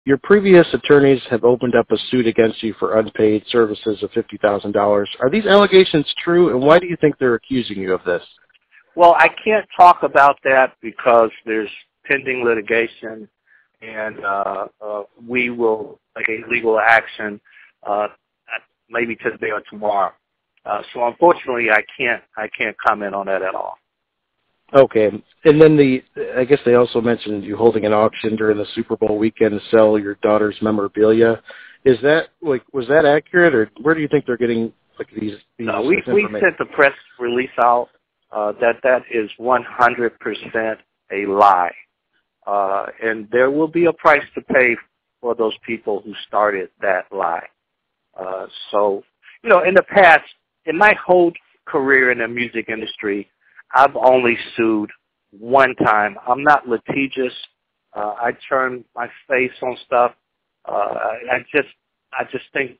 Your previous attorneys have opened up a suit against you for unpaid services of $50,000. Are these allegations true, and why do you think they're accusing you of this? Well, I can't talk about that because there's pending litigation, and we will take a legal action maybe today or tomorrow. So unfortunately, I can't comment on that at all. Okay, and then I guess they also mentioned you holding an auction during the Super Bowl weekend to sell your daughter's memorabilia. Is that was that accurate, or where do you think they're getting these? No, we sent the press release out that is 100% a lie, and there will be a price to pay for those people who started that lie. So, in the past, in my whole career in the music industry, I've only sued one time. I'm not litigious. I turn my face on stuff. I just think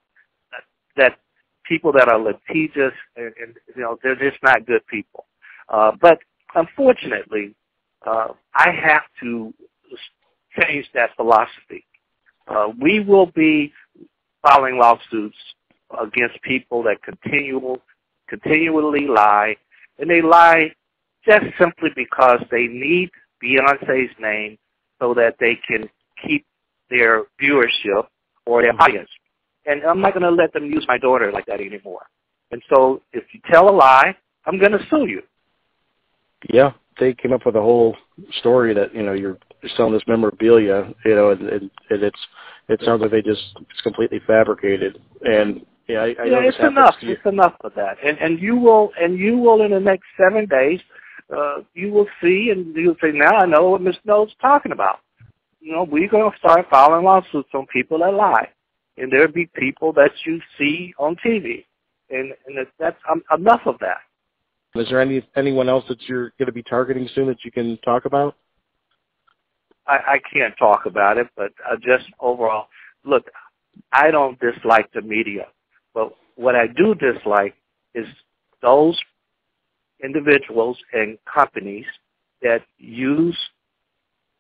that people that are litigious, and they're just not good people. But unfortunately, I have to change that philosophy. We will be filing lawsuits against people that continually lie, and they lie just simply because they need Beyonce's name so that they can keep their viewership or their audience. And I'm not going to let them use my daughter like that anymore. And so if you tell a lie, I'm going to sue you. Yeah, they came up with a whole story that, you're selling this memorabilia, and it sounds like it's completely fabricated. And yeah, I know it's enough. It's enough of that. And you will in the next 7 days, you will see, and you'll say, now I know what Ms. Knowles is talking about. We're going to start filing lawsuits on people that lie. And there'll be people that you see on TV. And that's enough of that. Is there anyone else that you're going to be targeting soon that you can talk about? I can't talk about it, but just overall, look, I don't dislike the media. But what I do dislike is those individuals and companies that use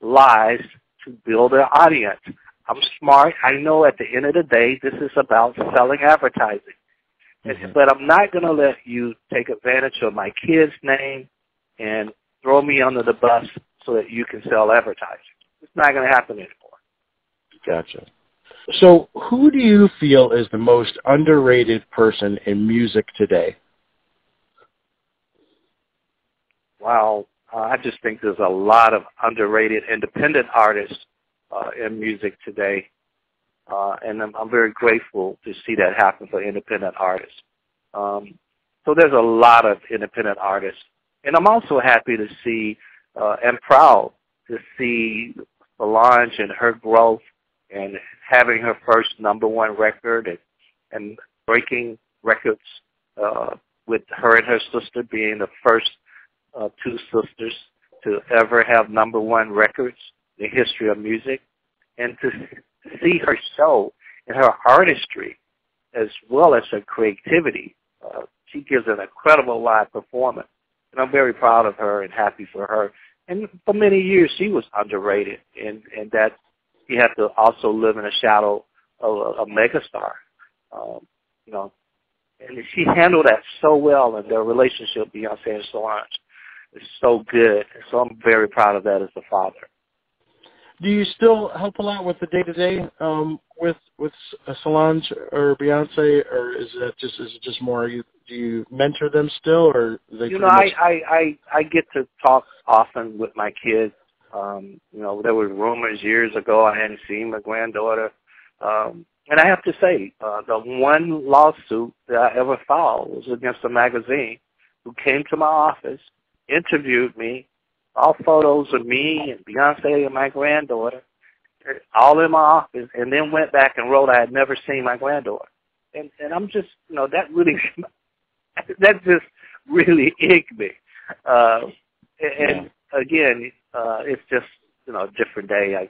lies to build their audience. I'm smart. I know at the end of the day, this is about selling advertising. Mm-hmm. But I'm not going to let you take advantage of my kid's name and throw me under the bus so that you can sell advertising. It's not going to happen anymore. Gotcha. So who do you feel is the most underrated person in music today? Wow. I just think there's a lot of underrated independent artists in music today. And I'm very grateful to see that happen for independent artists. So there's a lot of independent artists. And I'm also happy to see and proud to see Solange and her growth and having her first #1 record and breaking records with her and her sister being the first two sisters to ever have #1 records in the history of music. And to see her show and her artistry as well as her creativity. She gives an incredible live performance. And I'm very proud of her and happy for her. And for many years, she was underrated, and that she had to also live in the shadow of a megastar. And she handled that so well, and their relationship, Beyonce and Solange, is so good. And so I'm very proud of that as a father. Do you still help a lot with the day-to-day with Solange or Beyonce, or is it just more? Do you mentor them still, or they? I get to talk often with my kids. There were rumors years ago I hadn't seen my granddaughter, and I have to say the one lawsuit that I ever filed was against a magazine who came to my office, interviewed me. All photos of me and Beyonce and my granddaughter, all in my office, and then went back and wrote I had never seen my granddaughter. And I'm just, that just really icked me. And again, it's just, a different day.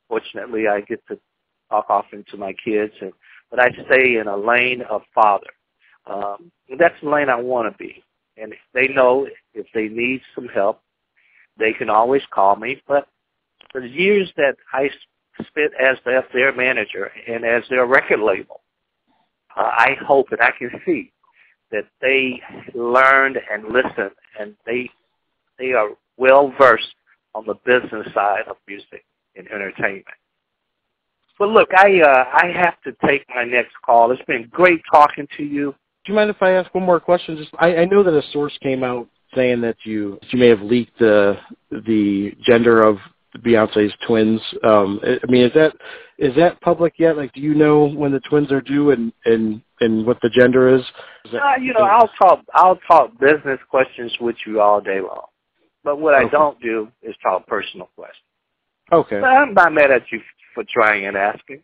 Fortunately, I get to talk often to my kids, but I stay in a lane of father. And that's the lane I want to be. And they know if they need some help, they can always call me. But for the years that I spit as their manager and as their record label, I hope and I can see that they learned and listened, and they are well versed on the business side of music and entertainment. But look, I have to take my next call. It's been great talking to you. Do you mind if I ask one more question? Just I know that a source came out saying that you may have leaked the gender of Beyonce's twins. I mean, is that public yet? Like, do you know when the twins are due and what the gender is? I'll talk business questions with you all day long. But what I don't do is talk personal questions. Okay. But I'm not mad at you for trying and asking.